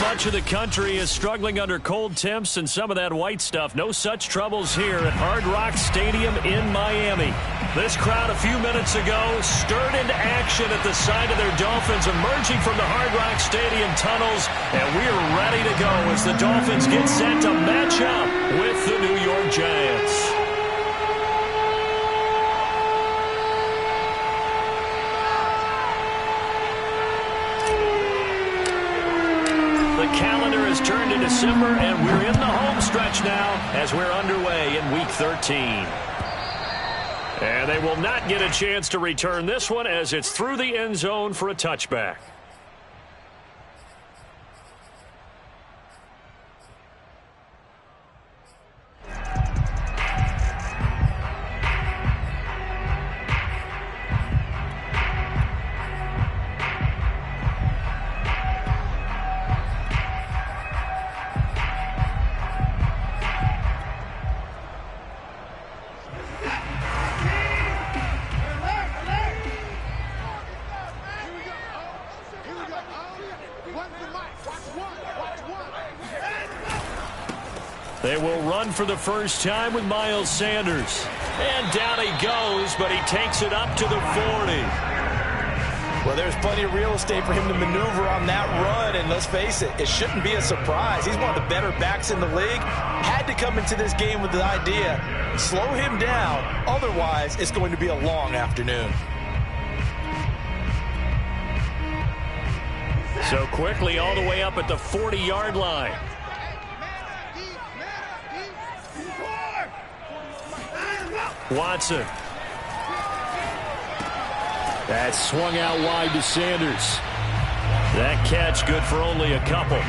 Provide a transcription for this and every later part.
much of the country is struggling under cold temps and some of that white stuff. No such troubles here at Hard Rock Stadium in Miami. This crowd a few minutes ago stirred into action at the side of their Dolphins emerging from the Hard Rock Stadium tunnels, and we're ready to go as the Dolphins get set to match up with the New York Giants. The calendar has turned to December, and we're in the home stretch now as we're underway in Week 13. And they will not get a chance to return this one as it's through the end zone for a touchback. They will run for the first time with Miles Sanders. And down he goes, but he takes it up to the 40. Well, there's plenty of real estate for him to maneuver on that run, and let's face it, it shouldn't be a surprise. He's one of the better backs in the league. Had to come into this game with the idea, slow him down, otherwise it's going to be a long afternoon. So quickly all the way up at the 40-yard line. Watson. That swung out wide to Sanders. That catch good for only a couple.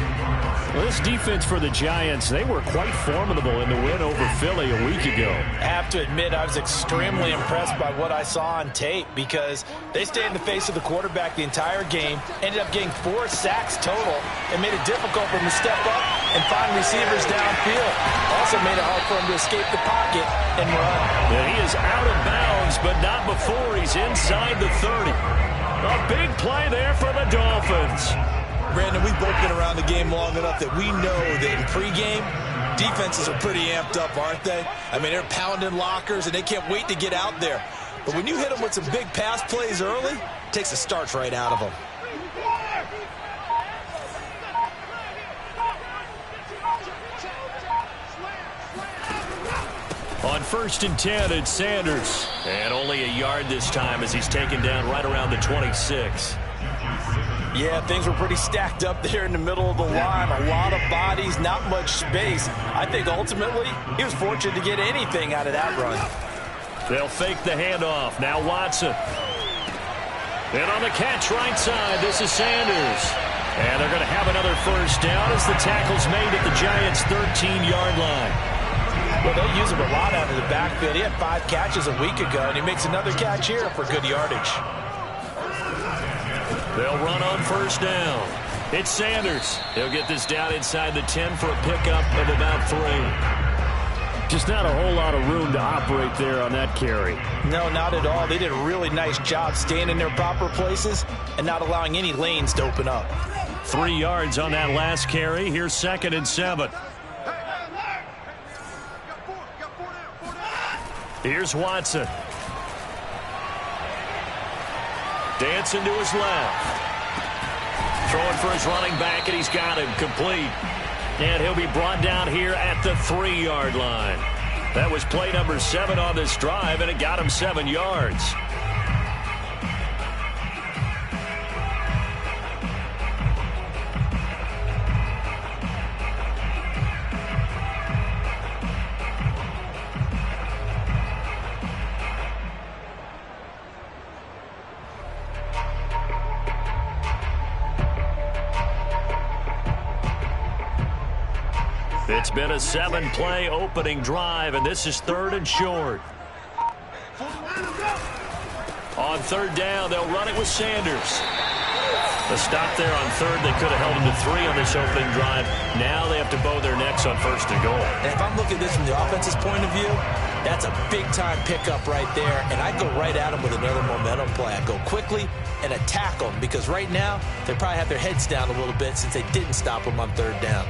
Well, this defense for the Giants, they were quite formidable in the win over Philly a week ago. I have to admit, I was extremely impressed by what I saw on tape because they stayed in the face of the quarterback the entire game, ended up getting 4 sacks total, and made it difficult for him to step up and find receivers downfield. Also made it hard for him to escape the pocket and run. And he is out of bounds, but not before he's inside the 30. A big play there for the Dolphins. Brandon, we've both been around the game long enough that we know that in pregame, defenses are pretty amped up, aren't they? I mean, they're pounding lockers, and they can't wait to get out there. But when you hit them with some big pass plays early, it takes the starch right out of them. On 1st and 10, it's Sanders. And only a yard this time as he's taken down right around the 26. Yeah, things were pretty stacked up there in the middle of the line. A lot of bodies, not much space. I think ultimately he was fortunate to get anything out of that run. They'll fake the handoff. Now Watson. And on the catch right side, this is Sanders. And they're going to have another first down as the tackle's made at the Giants' 13-yard line. Well, they use him a lot out of the backfield. He had 5 catches a week ago, and he makes another catch here for good yardage. They'll run on first down. It's Sanders. He'll get this down inside the 10 for a pickup of about 3. Just not a whole lot of room to operate there on that carry. No, not at all. They did a really nice job staying in their proper places and not allowing any lanes to open up. 3 yards on that last carry. Here's 2nd and 7. Here's Watson. Dancing to his left. Throwing for his running back, and he's got him complete. And he'll be brought down here at the 3-yard line. That was play number 7 on this drive, and it got him 7 yards. It's been a 7-play opening drive, and this is 3rd and short. On 3rd down, they'll run it with Sanders. The stop there on 3rd, they could have held him to 3 on this opening drive. Now they have to bow their next 6 on 1st and goal. And if I'm looking at this from the offense's point of view, that's a big-time pickup right there, and I'd go right at them with another momentum play. I'd go quickly and attack them, because right now they probably have their heads down a little bit since they didn't stop them on 3rd down.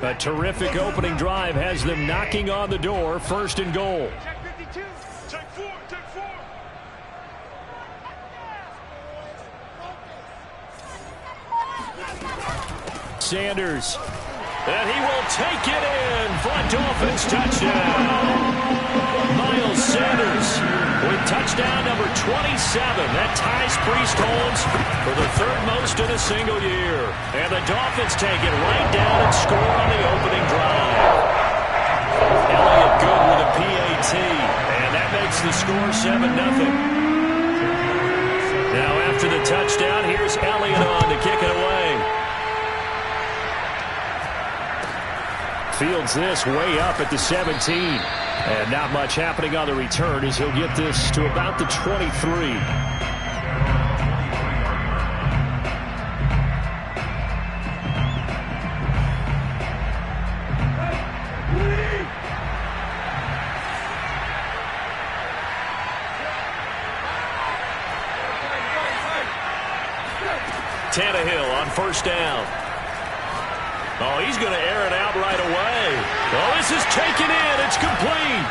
A terrific opening drive has them knocking on the door, 1st and goal. Check 52. Check 4. Check 4. Sanders. And he will take it in for a Dolphins touchdown. Miles Sanders with touchdown number 27. That ties Priest Holmes for the 3rd most in a single year. And the Dolphins take it right down and score on the opening drive. Elliott good with a PAT. And that makes the score 7-0. Now after the touchdown, here's Elliott on to kick it away. Fields this way up at the 17. And not much happening on the return as he'll get this to about the 23. Tannehill on 1st down. Oh, he's going to air it out right away. Oh, this is taken in. It's complete.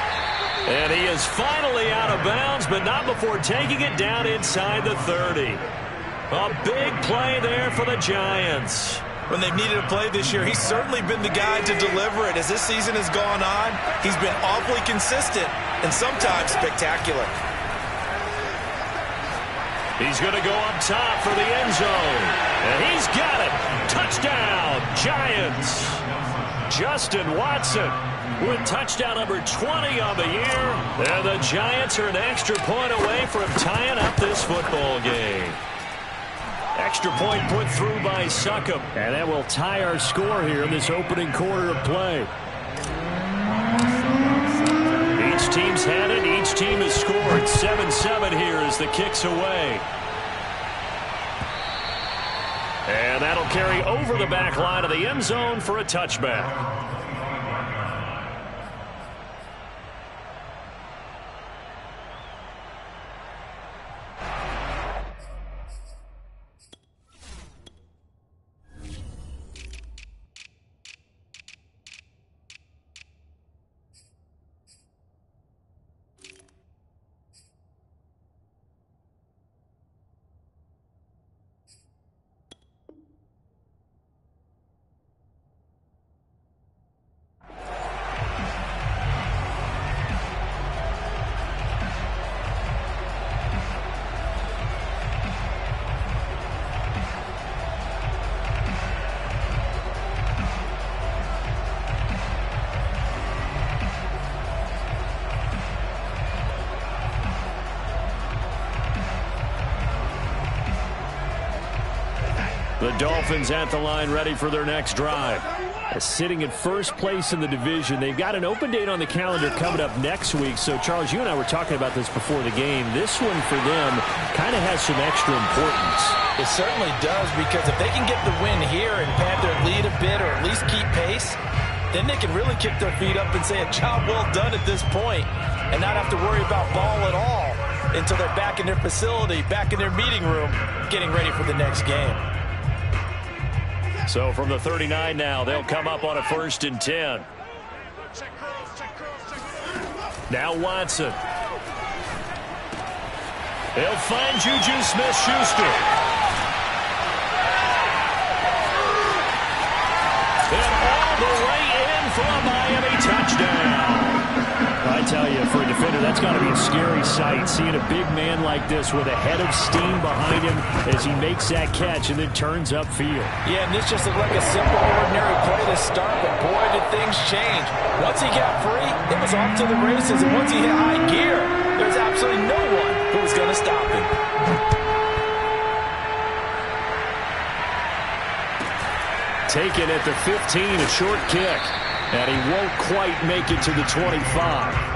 And he is finally out of bounds, but not before taking it down inside the 30. A big play there for the Giants. When they've needed a play this year, he's certainly been the guy to deliver it. As this season has gone on, he's been awfully consistent and sometimes spectacular. He's going to go up top for the end zone. And he's got it. Touchdown, Giants. Justin Watson with touchdown number 20 on the year. And the Giants are an extra point away from tying up this football game. Extra point put through by Succop. And that will tie our score here in this opening quarter of play. Each team's had it. Each team has scored. 7-7 here as the kick's away. And that'll carry over the back line of the end zone for a touchback. The Dolphins at the line ready for their next drive. Sitting in 1st place in the division. They've got an open date on the calendar coming up next week. So, Charles, you and I were talking about this before the game. This one for them kind of has some extra importance. It certainly does, because if they can get the win here and pad their lead a bit or at least keep pace, then they can really kick their feet up and say a job well done at this point and not have to worry about ball at all until they're back in their facility, back in their meeting room, getting ready for the next game. So from the 39 now, they'll come up on a 1st and 10. Now Watson. They'll find Juju Smith-Schuster. And all the way in for a Miami touchdown. I tell you, for a defender, that's got to be a scary sight, seeing a big man like this with a head of steam behind him as he makes that catch and then turns upfield. Yeah, and this just looked like a simple, ordinary play to start, but boy, did things change. Once he got free, it was off to the races, and once he hit high gear, there's absolutely no one who was going to stop him. Taken at the 15, a short kick. And he won't quite make it to the 25.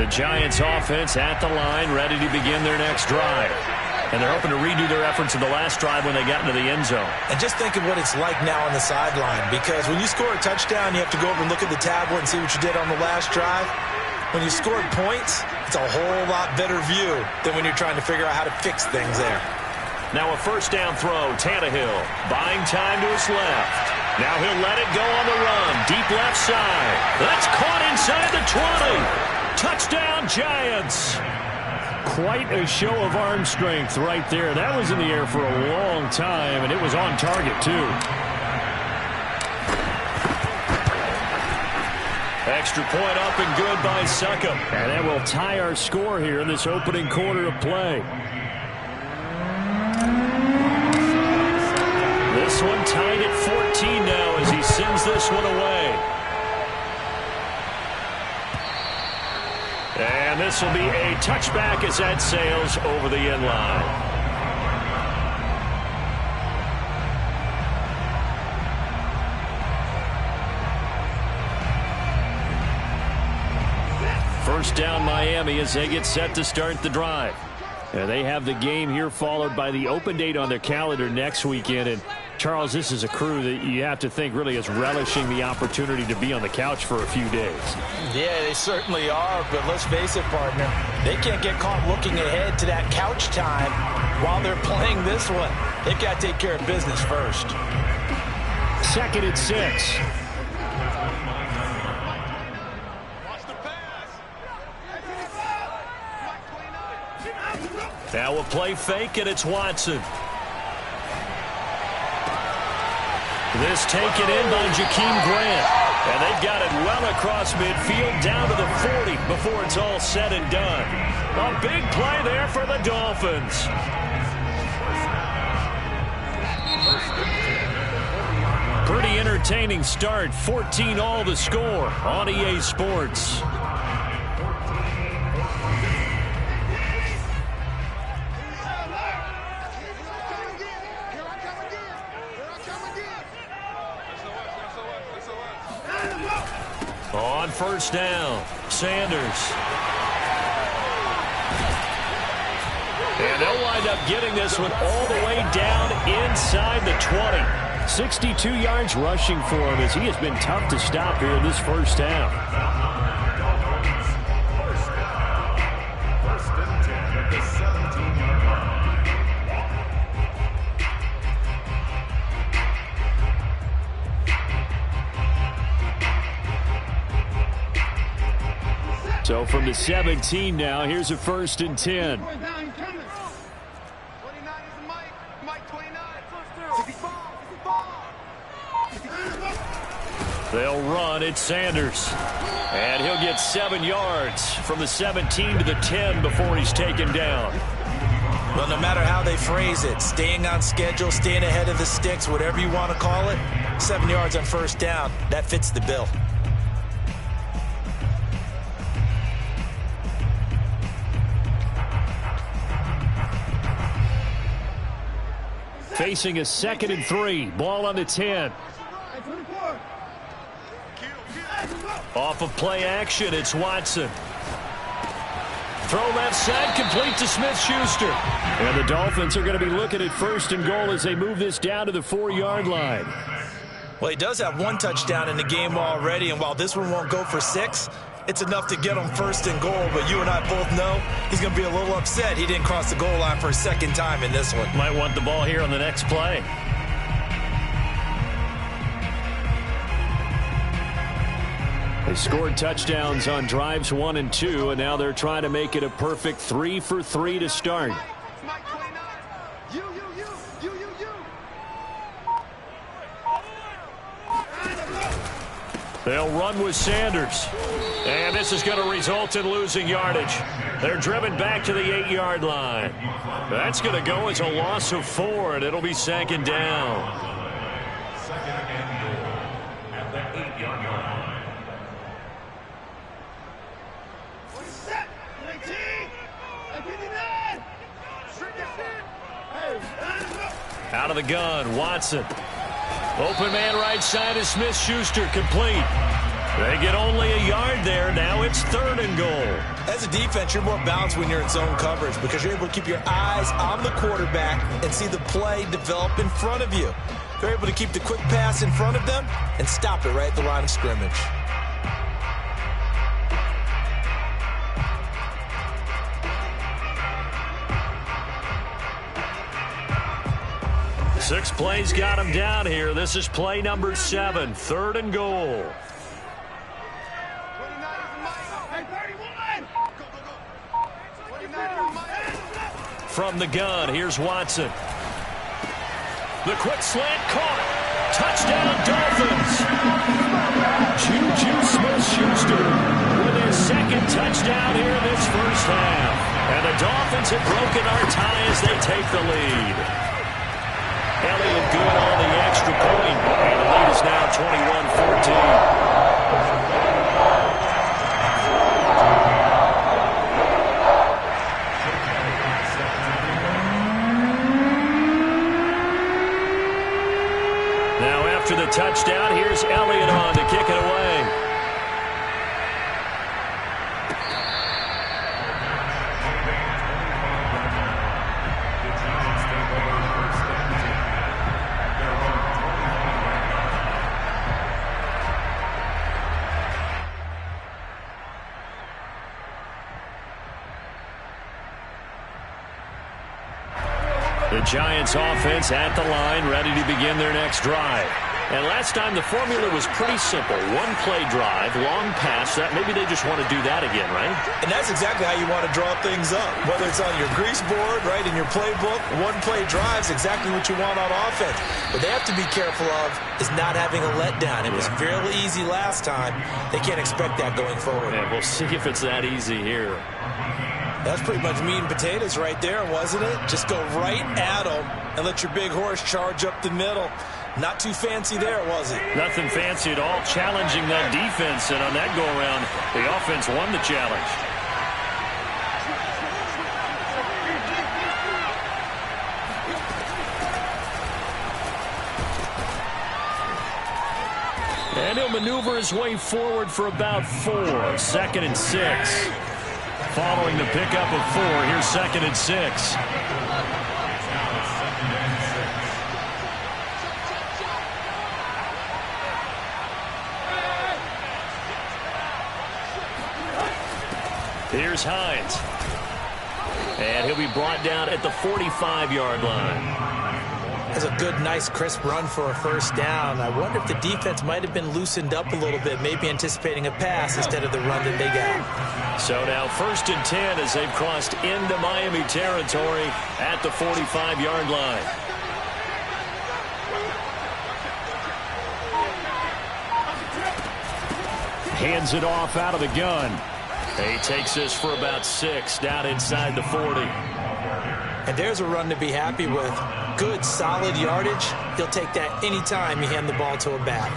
The Giants offense at the line, ready to begin their next drive. And they're hoping to redo their efforts of the last drive when they got into the end zone. And just think of what it's like now on the sideline, because when you score a touchdown, you have to go over and look at the tablet and see what you did on the last drive. When you scored points, it's a whole lot better view than when you're trying to figure out how to fix things there. Now a first down throw, Tannehill buying time to his left. Now he'll let it go on the run, deep left side. That's caught inside the 20. Touchdown, Giants. Quite a show of arm strength right there. That was in the air for a long time, and it was on target, too. Extra point up and good by Succop. And that will tie our score here in this opening quarter of play. This one tied at 14 now as he sends this one away. And this will be a touchback as that sails over the end line. First down Miami as they get set to start the drive. And they have the game here followed by the open date on their calendar next weekend. And Charles, this is a crew that you have to think really is relishing the opportunity to be on the couch for a few days. Yeah, they certainly are, but let's face it, partner. They can't get caught looking ahead to that couch time while they're playing this one. They've got to take care of business first. 2nd and 6. Now a play fake, and it's Watson. This taken in by Jakeem Grant. And they've got it well across midfield, down to the 40 before it's all said and done. A big play there for the Dolphins. Pretty entertaining start. 14-all the score on EA Sports. On first down, Sanders. And they'll wind up getting this one all the way down inside the 20. 62 yards rushing for him as he has been tough to stop here in this first down. So from the 17 now, here's a 1st and 10. They'll run. It's Sanders. And he'll get 7 yards from the 17 to the 10 before he's taken down. Well, no matter how they phrase it, staying on schedule, staying ahead of the sticks, whatever you want to call it, 7 yards on first down, that fits the bill. Facing a 2nd and 3. Ball on the 10. Off of play action, it's Watson. Throw left side, complete to Smith-Schuster. And the Dolphins are going to be looking at 1st and goal as they move this down to the 4-yard line. Well, he does have 1 touchdown in the game already, and while this one won't go for 6, it's enough to get him 1st and goal. But you and I both know he's going to be a little upset he didn't cross the goal line for a 2nd time in this one. Might want the ball here on the next play. They scored touchdowns on drives 1 and 2, and now they're trying to make it a perfect 3 for 3 to start. They'll run with Sanders. And this is going to result in losing yardage. They're driven back to the 8-yard line. That's going to go as a loss of 4, and it'll be 2nd down. At the 8-yard line. Out of the gun, Watson. Open man right side is Smith-Schuster, complete. They get only a yard there. Now it's 3rd and goal. As a defense, you're more balanced when you're in zone coverage because you're able to keep your eyes on the quarterback and see the play develop in front of you. They're able to keep the quick pass in front of them and stop it right at the line of scrimmage. Six plays got him down here. This is play number 7, 3rd and goal. From the gun, here's Watson. The quick slant caught. Touchdown, Dolphins. Juju Smith-Schuster with his 2nd touchdown here in this first half. And the Dolphins have broken our tie as they take the lead. Elliott good on the extra point. And the lead is now 21-14. After the touchdown, here's Elliott on to kick it away. The Giants offense at the line, ready to begin their next drive. And last time the formula was pretty simple. 1-play drive, long pass. That maybe they just want to do that again, right? And that's exactly how you want to draw things up. Whether it's on your grease board, right, in your playbook, 1-play drive is exactly what you want on offense. What they have to be careful of is not having a letdown. It was fairly easy last time. They can't expect that going forward. Yeah, we'll see if it's that easy here. That's pretty much meat and potatoes right there, wasn't it? Just go right at them and let your big horse charge up the middle. Not too fancy there, was it? Nothing fancy at all. Challenging that defense, and on that go-around, the offense won the challenge. And he'll maneuver his way forward for about 4. 2nd and 6. Following the pickup of 4, here's 2nd and 6. Here's Hines. And he'll be brought down at the 45-yard line. That's a good, nice, crisp run for a first down. I wonder if the defense might have been loosened up a little bit, maybe anticipating a pass instead of the run that they got. So now 1st and 10 as they've crossed into Miami territory at the 45-yard line. Hands it off out of the gun. He takes this for about 6 down inside the 40. And there's a run to be happy with. Good, solid yardage. He'll take that anytime you hand the ball to a back.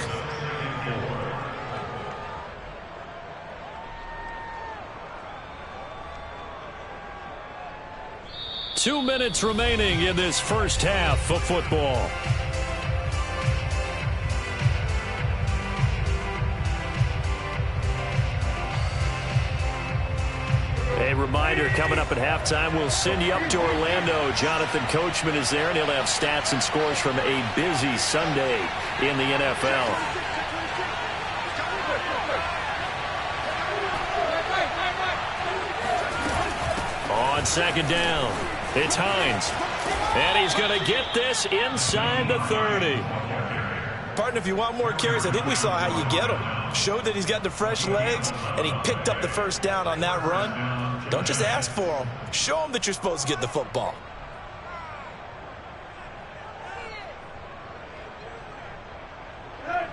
Two minutes remaining in this first half of football. A reminder, coming up at halftime, we'll send you up to Orlando. Jonathan Coachman is there, and he'll have stats and scores from a busy Sunday in the NFL. On 2nd down, it's Hines. And he's going to get this inside the 30. Partner, if you want more carries, I think we saw how you get them. Showed that he's got the fresh legs, and he picked up the first down on that run. Don't just ask for them. Show them that you're supposed to get the football.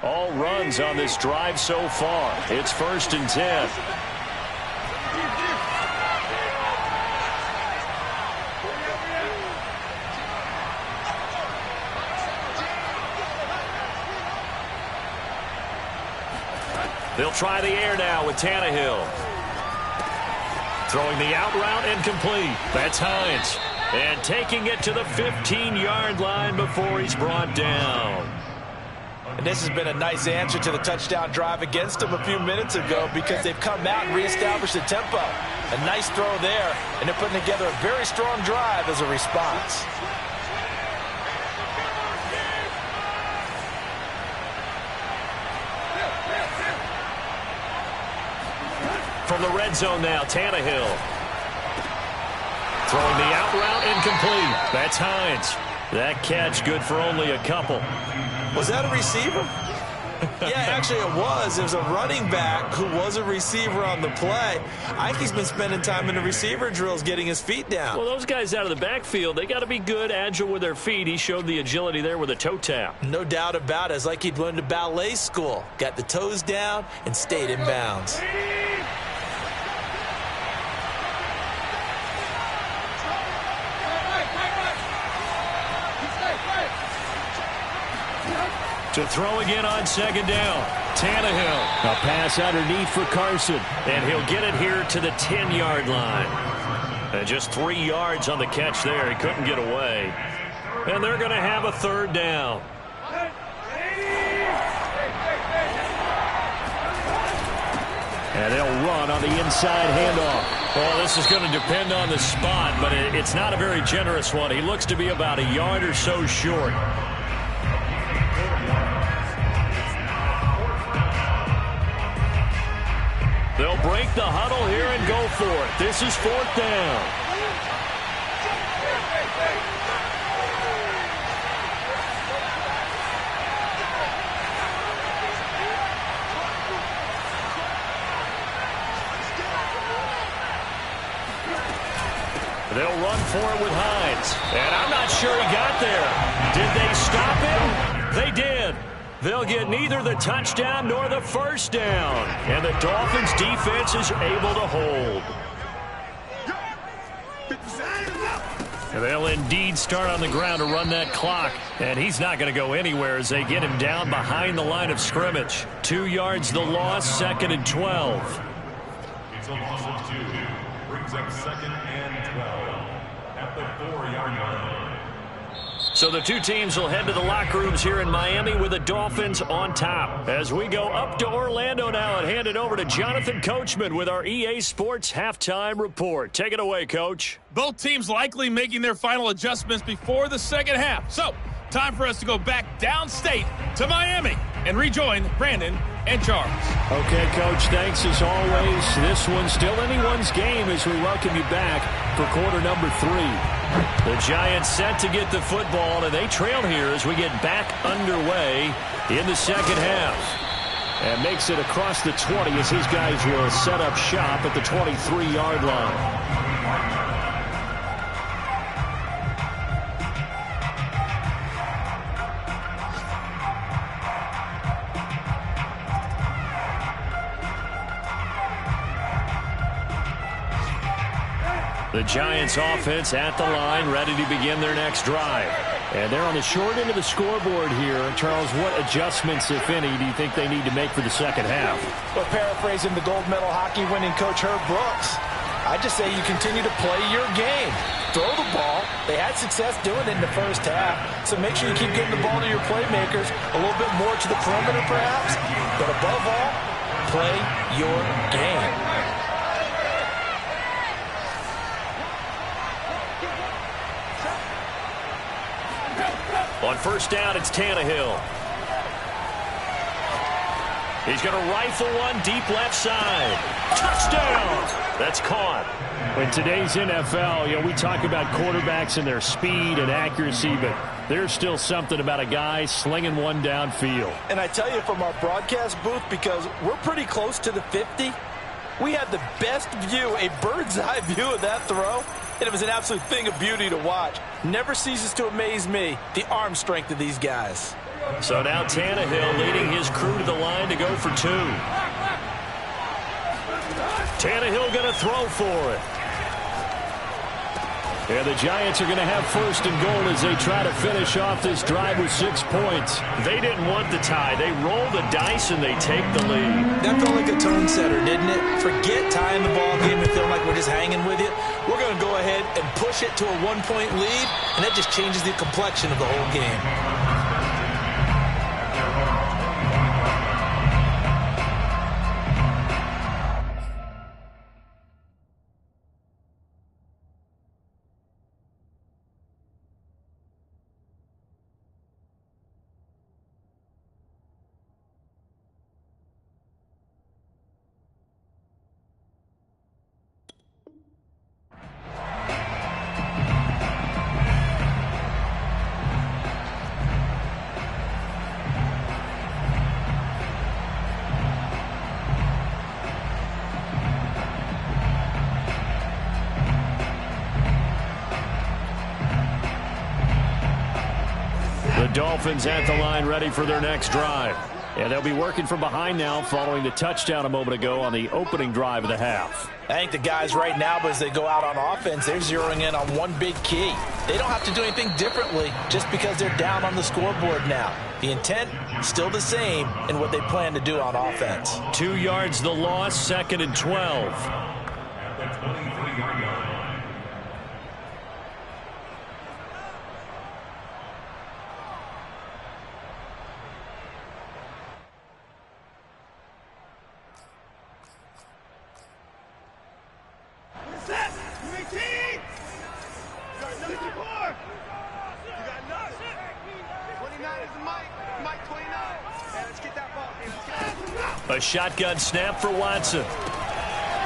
All runs on this drive so far. It's 1st and 10. They'll try the air now with Tannehill. Throwing the out route incomplete. That's Hines. And taking it to the 15-yard line before he's brought down. And this has been a nice answer to the touchdown drive against them a few minutes ago because they've come out and reestablished the tempo. A nice throw there, and they're putting together a very strong drive as a response. From the red zone now, Tannehill. Throwing the out route incomplete. That's Hines. That catch good for only a couple. Was that a receiver? Yeah, actually it was. It was a running back who was a receiver on the play. I think he's been spending time in the receiver drills getting his feet down. Well, those guys out of the backfield, they got to be good, agile with their feet. He showed the agility there with a toe tap. No doubt about it. It's like he'd went to ballet school. Got the toes down and stayed in bounds. To throw again on second down. Tannehill. A pass underneath for Carson. And he'll get it here to the 10-yard line. And just 3 yards on the catch there. He couldn't get away. And they're going to have a third down. And they'll run on the inside handoff. Well, this is going to depend on the spot, but it's not a very generous one. He looks to be about a yard or so short. They'll break the huddle here and go for it. This is fourth down. They'll run for it with Hines. And I'm not sure he got there. Did they stop him? They did. They'll get neither the touchdown nor the first down. And the Dolphins' defense is able to hold. And they'll indeed start on the ground to run that clock. And he's not going to go anywhere as they get him down behind the line of scrimmage. 2 yards the loss, second and 12. It's a loss of 2. Brings up second and 12 at the 4-yard line. So the two teams will head to the locker rooms here in Miami with the Dolphins on top. As we go up to Orlando now and hand it over to Jonathan Coachman with our EA Sports Halftime Report. Take it away, Coach. Both teams likely making their final adjustments before the second half. So, time for us to go back downstate to Miami and rejoin Brandon and Charles. Okay, Coach, thanks as always. This one's still anyone's game as we welcome you back for quarter number 3. The Giants set to get the football, and they trail here as we get back underway in the second half. And makes it across the 20 as his guys will set up shop at the 23-yard line. The Giants offense at the line, ready to begin their next drive. And they're on the short end of the scoreboard here. Charles, what adjustments, if any, do you think they need to make for the second half? Well, paraphrasing the gold medal hockey winning coach Herb Brooks, I just say you continue to play your game. Throw the ball. They had success doing it in the first half. So make sure you keep getting the ball to your playmakers, a little bit more to the perimeter perhaps. But above all, play your game. On first down, it's Tannehill. He's going to rifle one deep left side. Touchdown! That's caught. In today's NFL, we talk about quarterbacks and their speed and accuracy, but there's still something about a guy slinging one downfield. And I tell you, from our broadcast booth, because we're pretty close to the 50, we had the best view, a bird's eye view of that throw. And it was an absolute thing of beauty to watch. Never ceases to amaze me, the arm strength of these guys. So now Tannehill leading his crew to the line to go for 2. Tannehill going to throw for it. And the Giants are going to have first and goal as they try to finish off this drive with 6 points. They didn't want the tie. They roll the dice and they take the lead. That felt like a tone setter, didn't it? Forget tying the ball game and feeling like we're just hanging with you. We're going to go ahead and push it to a 1-point lead, and that just changes the complexion of the whole game. Dolphins at the line ready for their next drive. And they'll be working from behind now following the touchdown a moment ago on the opening drive of the half. I think the guys right now, but as they go out on offense, they're zeroing in on one big key. They don't have to do anything differently just because they're down on the scoreboard now. The intent, still the same in what they plan to do on offense. 2 yards the loss, 2nd and 12. At the 23-yard line. A shotgun snap for Watson.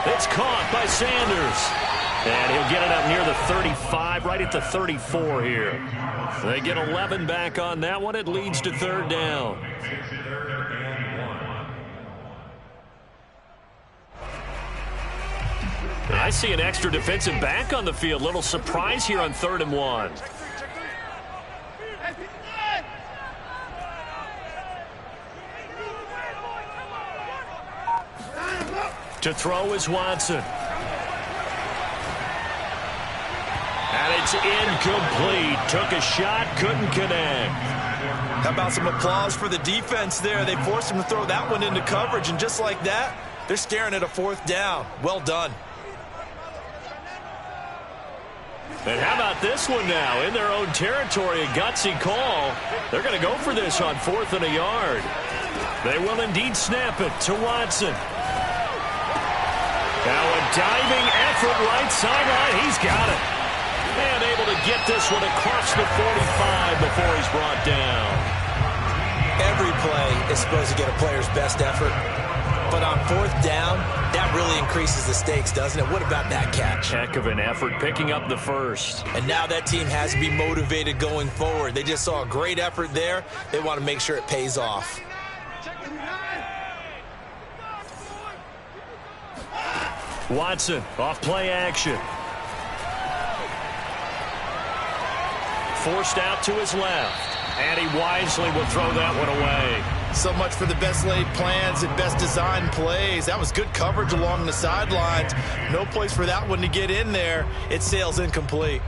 It's caught by Sanders. And he'll get it up near the 35, right at the 34 here. They get 11 back on that one. It leads to 3rd down. I see an extra defensive back on the field. Little surprise here on 3rd and 1. To throw is Watson. And it's incomplete. Took a shot, couldn't connect. How about some applause for the defense there? They forced him to throw that one into coverage, and just like that, they're staring at a 4th down. Well done. And how about this one now? In their own territory, a gutsy call. They're going to go for this on 4th and a yard. They will indeed snap it to Watson. Now a diving effort right sideline. He's got it. And able to get this one across the 45 before he's brought down. Every play is supposed to get a player's best effort. But on 4th down, that really increases the stakes, doesn't it? What about that catch? Heck of an effort picking up the first. And now that team has to be motivated going forward. They just saw a great effort there. They want to make sure it pays off. Watson off play action. Forced out to his left. And he wisely will throw that one away. So much for the best laid plans and best design plays. That was good coverage along the sidelines. No place for that one to get in there. It sails incomplete.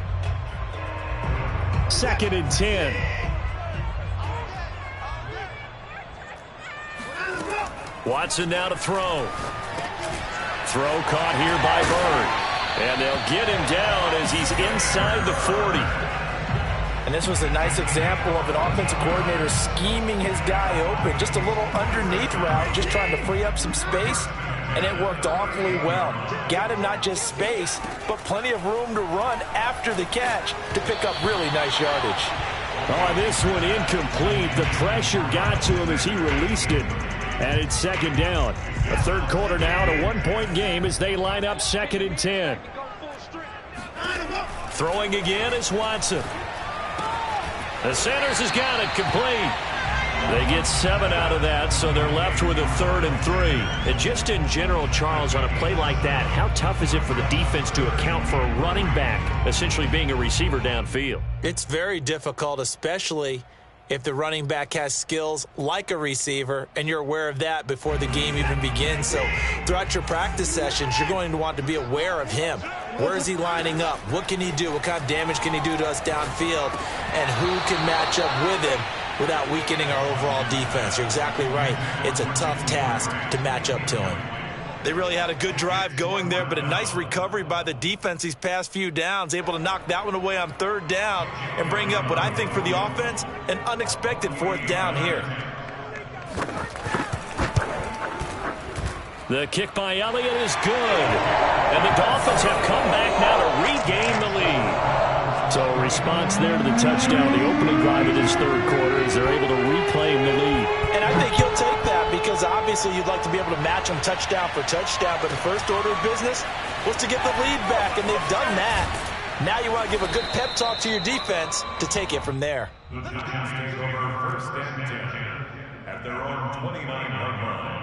2nd and 10. Watson now to throw. Throw caught here by Bird. And they'll get him down as he's inside the 40. And this was a nice example of an offensive coordinator scheming his guy open. Just a little underneath route, just trying to free up some space. And it worked awfully well. Got him not just space, but plenty of room to run after the catch to pick up really nice yardage. Oh, this one incomplete. The pressure got to him as he released it. And it's 2nd down. A 3rd quarter now, and a 1-point game as they line up 2nd and 10. Throwing again is Watson. The Sanders has got it complete. They get 7 out of that, so they're left with a 3rd and 3. And just in general, Charles, on a play like that, how tough is it for the defense to account for a running back essentially being a receiver downfield? It's very difficult, especially if the running back has skills like a receiver, and you're aware of that before the game even begins. So throughout your practice sessions, you're going to want to be aware of him. Where is he lining up? What can he do? What kind of damage can he do to us downfield? And who can match up with him without weakening our overall defense? You're exactly right. It's a tough task to match up to him. They really had a good drive going there, but a nice recovery by the defense these past few downs, able to knock that one away on 3rd down and bring up what I think for the offense, an unexpected 4th down here. The kick by Elliott is good. And the Dolphins have come back now to regain the lead. So a response there to the touchdown, the opening drive of this 3rd quarter, as they're able to reclaim the lead. And I think he'll take that because obviously you'd like to be able to match them touchdown for touchdown, but the first order of business was to get the lead back, and they've done that. Now you want to give a good pep talk to your defense to take it from there. The defense takes over 1st and 10 at their own 29-yard line.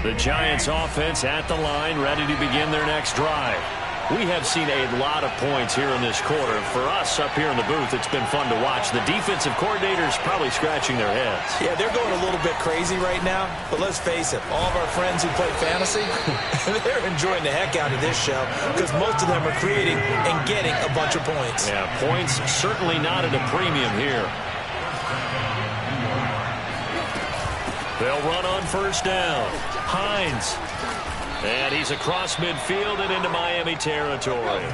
The Giants offense at the line, ready to begin their next drive. We have seen a lot of points here in this quarter. For us up here in the booth, it's been fun to watch. The defensive coordinators probably scratching their heads. Yeah, they're going a little bit crazy right now, but let's face it, all of our friends who play fantasy, they're enjoying the heck out of this show because most of them are creating and getting a bunch of points. Yeah, points certainly not at a premium here. They'll run on first down. Hines. And he's across midfield and into Miami territory.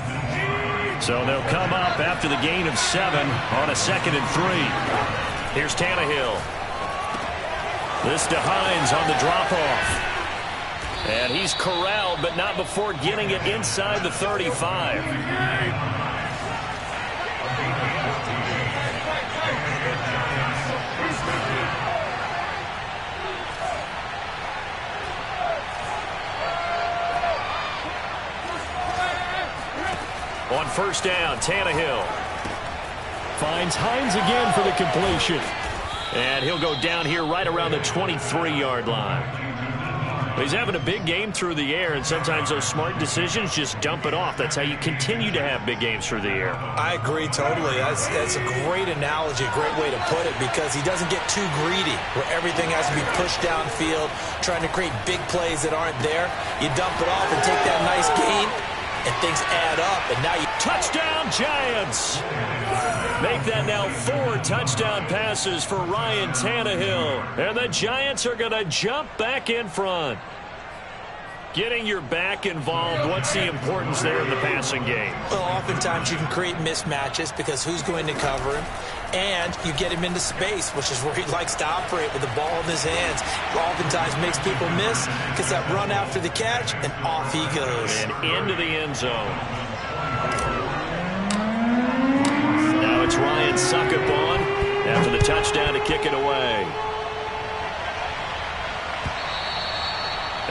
So they'll come up after the gain of 7 on a 2nd and 3. Here's Tannehill. This to Hines on the drop-off. And he's corralled, but not before getting it inside the 35. On first down, Tannehill finds Hines again for the completion. And he'll go down here right around the 23-yard line. He's having a big game through the air, and sometimes those smart decisions just dump it off. That's how you continue to have big games through the air. I agree totally. That's a great analogy, a great way to put it, because he doesn't get too greedy where everything has to be pushed downfield, trying to create big plays that aren't there. You dump it off and take that nice gain, and things add up, and now you... Touchdown, Giants! Make that now 4 touchdown passes for Ryan Tannehill. And the Giants are going to jump back in front. Getting your back involved, what's the importance there in the passing game? Well, oftentimes you can create mismatches because who's going to cover him? And you get him into space, which is where he likes to operate with the ball in his hands. Oftentimes makes people miss, gets that run after the catch, and off he goes. And into the end zone. Now it's Ryan Succop after the touchdown to kick it away.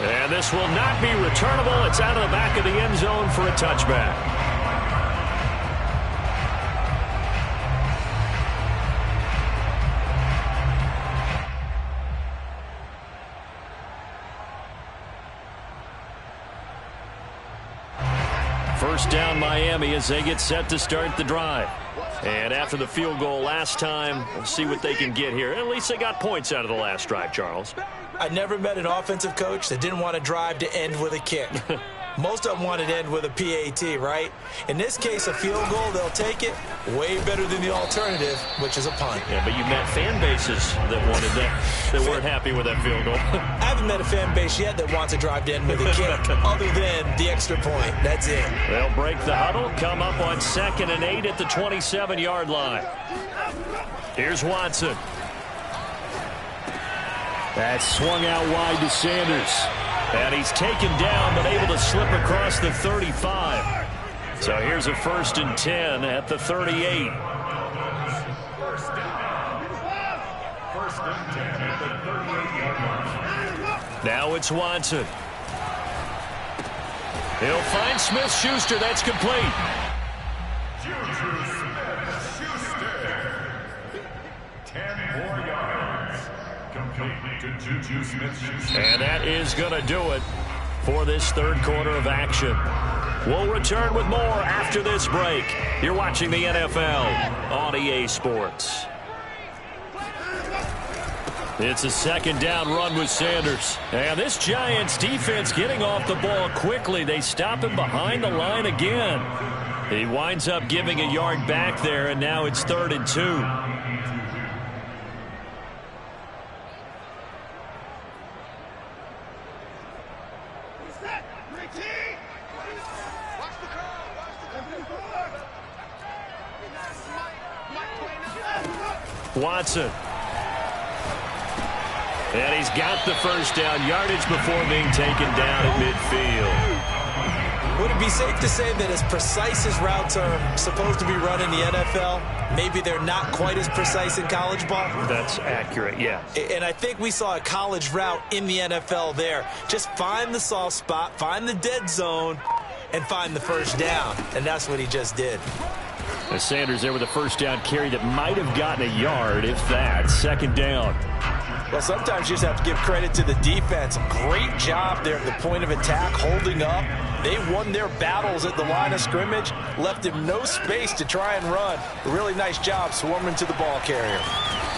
And this will not be returnable. It's out of the back of the end zone for a touchback. First down, Miami, as they get set to start the drive. And after the field goal last time, we'll see what they can get here. At least they got points out of the last drive, Charles. I never met an offensive coach that didn't want to drive to end with a kick. Most of them wanted to end with a PAT, right? In this case, a field goal, they'll take it. Way better than the alternative, which is a punt. Yeah, but you met fan bases that wanted that, that weren't happy with that field goal. I haven't met a fan base yet that wants to drive to end with a kick, other than the extra point. That's it. They'll break the huddle, come up on 2nd and 8 at the 27-yard line. Here's Watson. That's swung out wide to Sanders. And he's taken down, but able to slip across the 35. So here's a 1st and 10 at the 38. First and 10 at the 38-yard line. Now it's Watson. He'll find Smith-Schuster. That's complete. Juju Smith-Schuster. 10 more yards. Complete to Juju Smith-Schuster. And that is going to do it for this third quarter of action. We'll return with more after this break. You're watching the NFL on EA Sports. It's a 2nd down run with Sanders. And this Giants defense getting off the ball quickly. They stop him behind the line again. He winds up giving a yard back there, and now it's 3rd and 2. Watson. And he's got the first down yardage before being taken down at midfield. Would it be safe to say that as precise as routes are supposed to be run in the NFL, maybe they're not quite as precise in college ball? That's accurate, yeah. And I think we saw a college route in the NFL there. Just find the soft spot, find the dead zone, and find the first down. And that's what he just did. As Sanders there with a first down carry that might have gotten a yard, if that. 2nd down. Well, sometimes you just have to give credit to the defense. Great job there at the point of attack, holding up. They won their battles at the line of scrimmage, left him no space to try and run. A really nice job swarming to the ball carrier.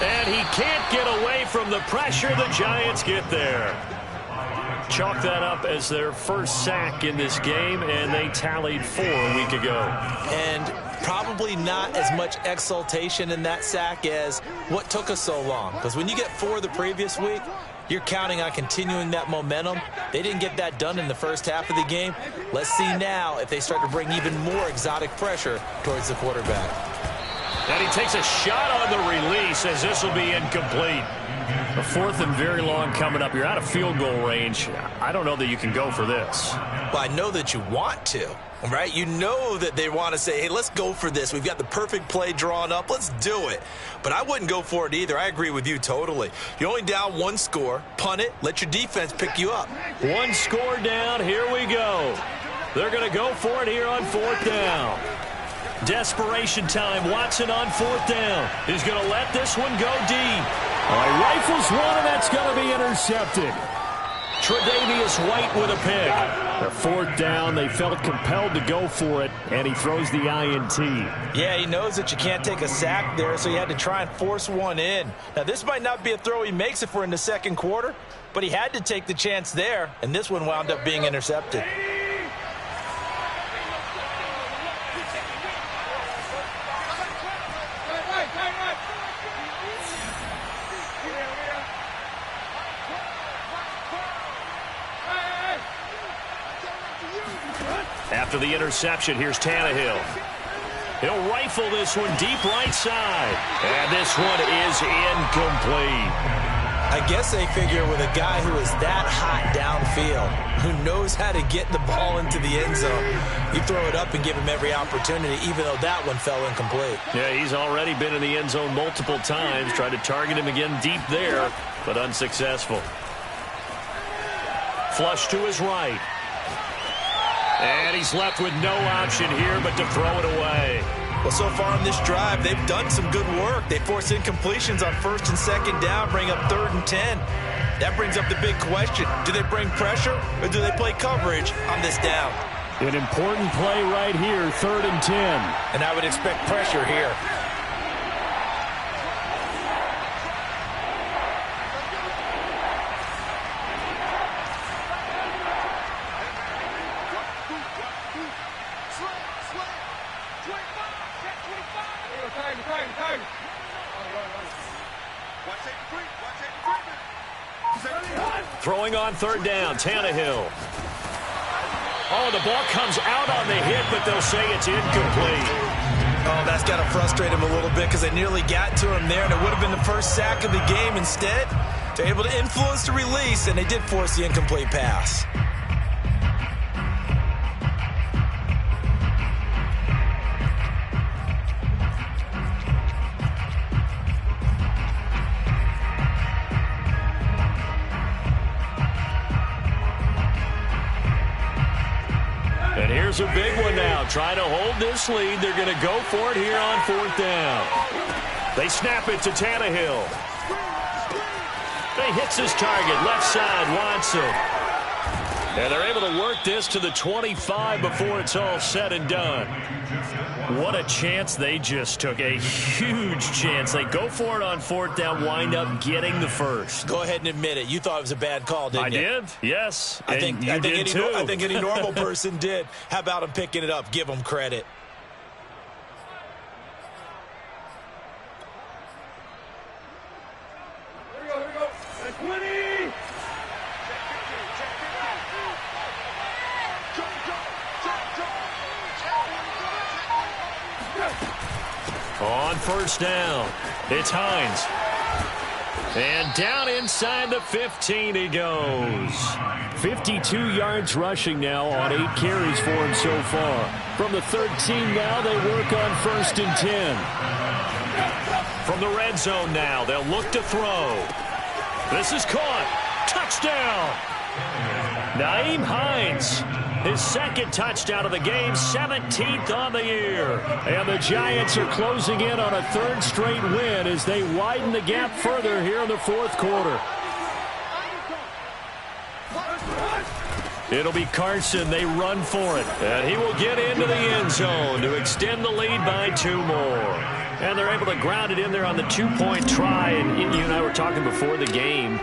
And he can't get away from the pressure. The Giants get there. Chalk that up as their first sack in this game, and they tallied 4 a week ago. And probably not as much exultation in that sack as what took us so long. Because when you get 4 the previous week, you're counting on continuing that momentum. They didn't get that done in the first half of the game. Let's see now if they start to bring even more exotic pressure towards the quarterback. And he takes a shot on the release as this will be incomplete. A 4th and very long coming up. You're out of field goal range. I don't know that you can go for this. Well, I know that you want to, right? You know that they want to say, hey, let's go for this. We've got the perfect play drawn up. Let's do it. But I wouldn't go for it either. I agree with you totally. You're only down 1 score. Punt it. Let your defense pick you up. 1 score down. Here we go. They're going to go for it here on 4th down. Desperation time. Watson on 4th down. He's going to let this one go deep. All right, rifles one, and that's going to be intercepted. Tre'Davious White with a pick. Their 4th down, they felt compelled to go for it, and he throws the INT. Yeah, he knows that you can't take a sack there, so he had to try and force one in. Now, this might not be a throw he makes if we're in the second quarter, but he had to take the chance there, and this one wound up being intercepted. After the interception, here's Tannehill. He'll rifle this one deep right side. And this one is incomplete. I guess they figure with a guy who is that hot downfield, who knows how to get the ball into the end zone, you throw it up and give him every opportunity, even though that one fell incomplete. Yeah, he's already been in the end zone multiple times. Tried to target him again deep there, but unsuccessful. Flush to his right. And he's left with no option here but to throw it away. Well, so far on this drive, they've done some good work. They force incompletions on 1st and 2nd down, bring up 3rd and 10. That brings up the big question. Do they bring pressure or do they play coverage on this down? An important play right here, 3rd and 10. And I would expect pressure here. Throwing on 3rd down, Tannehill. Oh, the ball comes out on the hit, but they'll say it's incomplete. Oh, that's got to frustrate him a little bit because they nearly got to him there, and it would have been the first sack of the game. Instead, they're able to influence the release, and they did force the incomplete pass. And here's a big one now. Trying to hold this lead. They're going to go for it here on 4th down. They snap it to Tannehill. He hits his target. Left side, Watson. And they're able to work this to the 25 before it's all said and done. What a chance they just took. A huge chance. They go for it on 4th down, wind up getting the first. Go ahead and admit it. You thought it was a bad call, didn't you? I did, yes. I think any normal person did. How about him picking it up? Give him credit. Here we go. That's 20. On 1st down, it's Hines. And down inside the 15 he goes. 52 yards rushing now on 8 carries for him so far. From the 13 now, they work on 1st and 10. From the red zone now, they'll look to throw. This is caught. Touchdown. Nyheim Hines. His second touchdown of the game, 17th on the year. And the Giants are closing in on a third straight win as they widen the gap further here in the fourth quarter. It'll be Carson. They run for it. And he will get into the end zone to extend the lead by 2 more. And they're able to ground it in there on the 2-point try. And you and I were talking before the game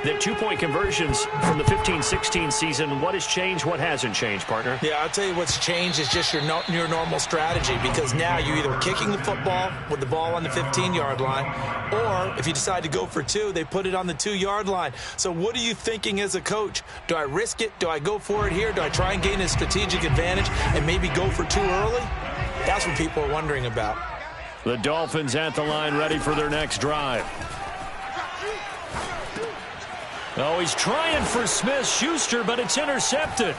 that 2-point conversions from the 15-16 season, what has changed, what hasn't changed, partner? Yeah, I'll tell you what's changed is just your normal strategy, because now you're either kicking the football with the ball on the 15-yard line, or if you decide to go for 2, they put it on the 2-yard line. So what are you thinking as a coach? Do I risk it? Do I go for it here? Do I try and gain a strategic advantage and maybe go for 2 early? That's what people are wondering about. The Dolphins at the line ready for their next drive. Oh, he's trying for Smith-Schuster, but it's intercepted.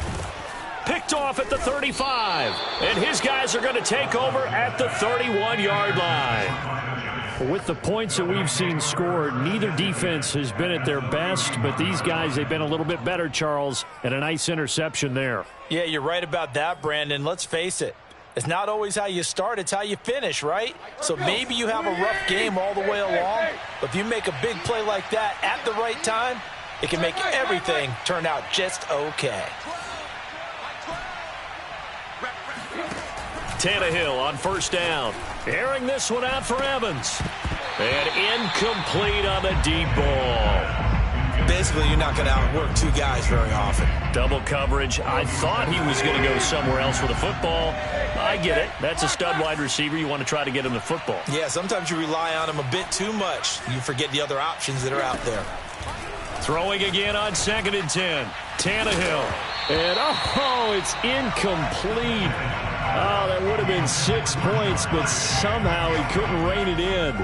Picked off at the 35. And his guys are going to take over at the 31-yard line. With the points that we've seen scored, neither defense has been at their best, but these guys, they've been a little bit better, Charles, and a nice interception there. Yeah, you're right about that, Brandon. Let's face it. It's not always how you start, it's how you finish, right? So maybe you have a rough game all the way along, but if you make a big play like that at the right time, it can make everything turn out just okay. Tannehill on first down. Airing this one out for Evans. And incomplete on the deep ball. Basically, you're not going to outwork 2 guys very often. Double coverage. I thought he was going to go somewhere else with the football. I get it. That's a stud wide receiver. You want to try to get him the football. Yeah, sometimes you rely on him a bit too much. You forget the other options that are out there. Throwing again on 2nd and 10. Tannehill. And, oh, it's incomplete. Oh, that would have been 6 points, but somehow he couldn't rein it in.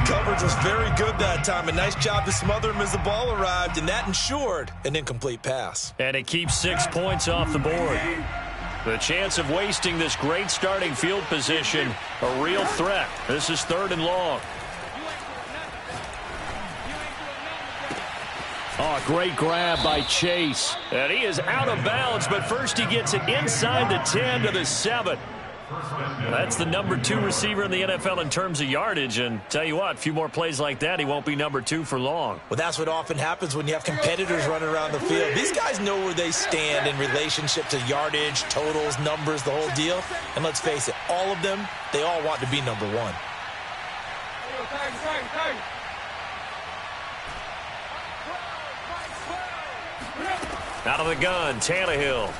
Coverage was very good that time. A nice job to smother him as the ball arrived, and that ensured an incomplete pass. And it keeps 6 points off the board. The chance of wasting this great starting field position, a real threat. This is 3rd and long. Oh, great grab by Chase. And he is out of bounds, but first he gets it inside the 10 to the 7. That's the number 2 receiver in the NFL in terms of yardage. And tell you what, a few more plays like that, he won't be number 2 for long. Well, that's what often happens when you have competitors running around the field. These guys know where they stand in relationship to yardage, totals, numbers, the whole deal. And let's face it, all of them, they all want to be number 1. Out of the gun, Tannehill.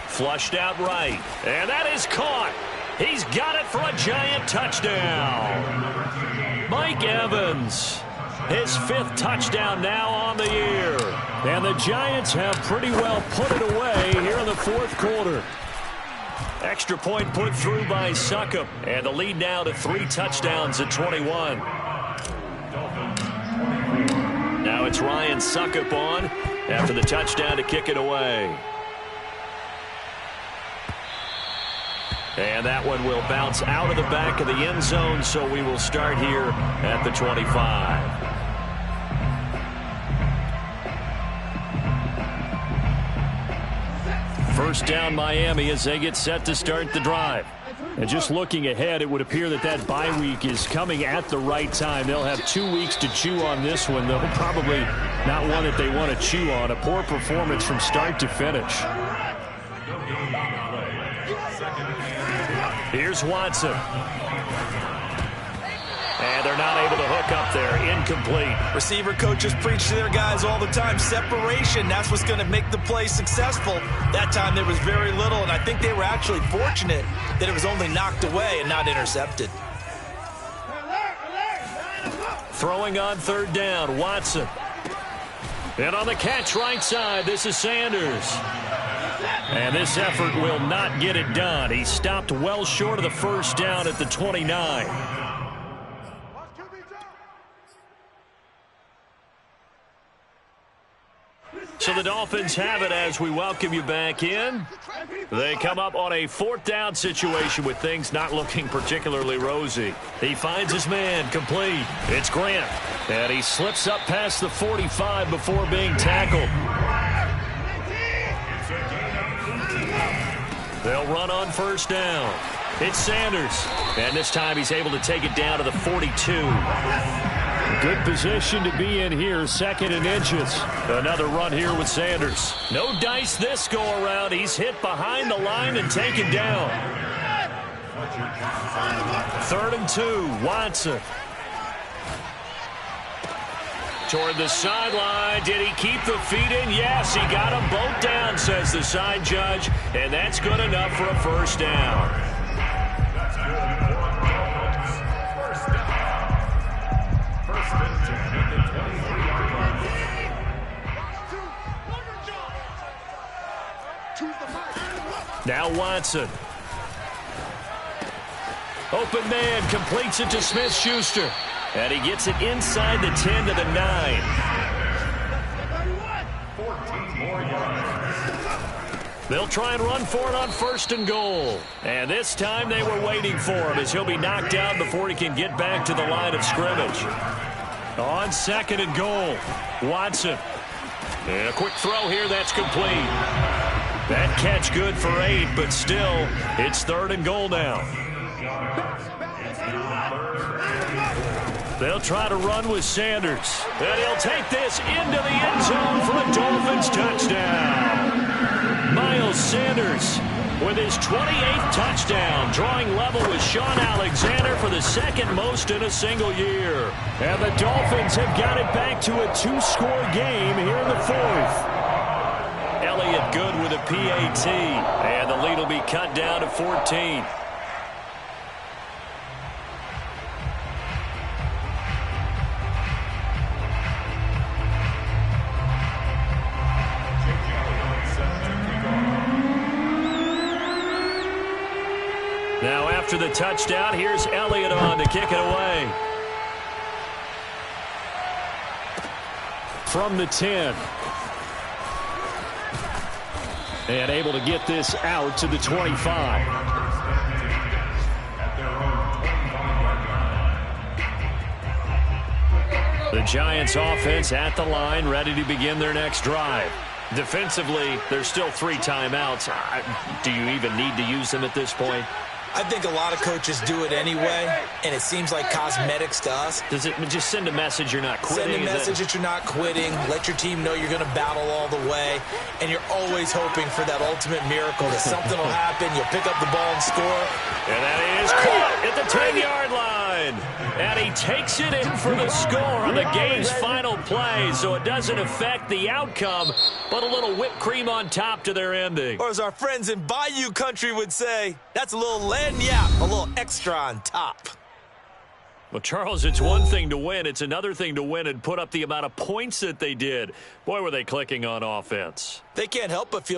Flushed out right. And that is caught. He's got it for a giant touchdown. Mike Evans. His 5th touchdown now on the year. And the Giants have pretty well put it away here in the fourth quarter. Extra point put through by Succop. And the lead now to 3 touchdowns at 21. Now it's Ryan Succop on after the touchdown to kick it away. And that one will bounce out of the back of the end zone, so we will start here at the 25. First down Miami as they get set to start the drive. And just looking ahead, it would appear that that bye week is coming at the right time. They'll have 2 weeks to chew on this one, though probably not one that they want to chew on. A poor performance from start to finish. Here's Watson. And they're not able to hook up there. Incomplete. Receiver coaches preach to their guys all the time. Separation, that's what's going to make the play successful. That time there was very little, and I think they were actually fortunate that it was only knocked away and not intercepted. Throwing on 3rd down, Watson. And on the catch right side, this is Sanders. And this effort will not get it done. He stopped well short of the first down at the 29. So the Dolphins have it as we welcome you back in. They come up on a 4th down situation with things not looking particularly rosy. He finds his man, complete. It's Grant. And he slips up past the 45 before being tackled. They'll run on first down. It's Sanders. And this time he's able to take it down to the 42. Good position to be in here, 2nd and inches. Another run here with Sanders. No dice this go-around. He's hit behind the line and taken down. 3rd and 2, Watson. Toward the sideline. Did he keep the feet in? Yes, he got them both down, says the side judge. And that's good enough for a first down. That's good for first down. First and 10 at the 23-yard line. Now Watson. Open man, completes it to Smith-Schuster. And he gets it inside the 10 to the 9. 14 more yards. They'll try and run for it on 1st and goal. And this time they were waiting for him as he'll be knocked down before he can get back to the line of scrimmage. On 2nd and goal, Watson. And a quick throw here, that's complete. That catch good for 8, but still, it's 3rd and goal now. They'll try to run with Sanders. And he'll take this into the end zone for a Dolphins touchdown. Miles Sanders with his 28th touchdown, drawing level with Sean Alexander for the 2nd most in a single year. And the Dolphins have got it back to a 2-score game here in the 4th. Elliott good with a PAT. And the lead will be cut down to 14. Now after the touchdown, here's Elliott on to kick it away. From the 10. And able to get this out to the 25. The Giants offense at the line, ready to begin their next drive. Defensively, there's still 3 timeouts. Do you even need to use them at this point? I think a lot of coaches do it anyway, and it seems like cosmetics to us. Does it just send a message you're not quitting? Send a message that you're not quitting. Let your team know you're going to battle all the way, and you're always hoping for that ultimate miracle that something will happen, you'll pick up the ball and score. And that is caught at the 10-yard line. And he takes it in for the score on the game's final play, so it doesn't affect the outcome, but a little whipped cream on top to their ending. Or as our friends in Bayou Country would say, that's a little lagniappe, a little extra on top. Well, Charles, it's one thing to win. It's another thing to win and put up the amount of points that they did. Boy, were they clicking on offense. They can't help but feel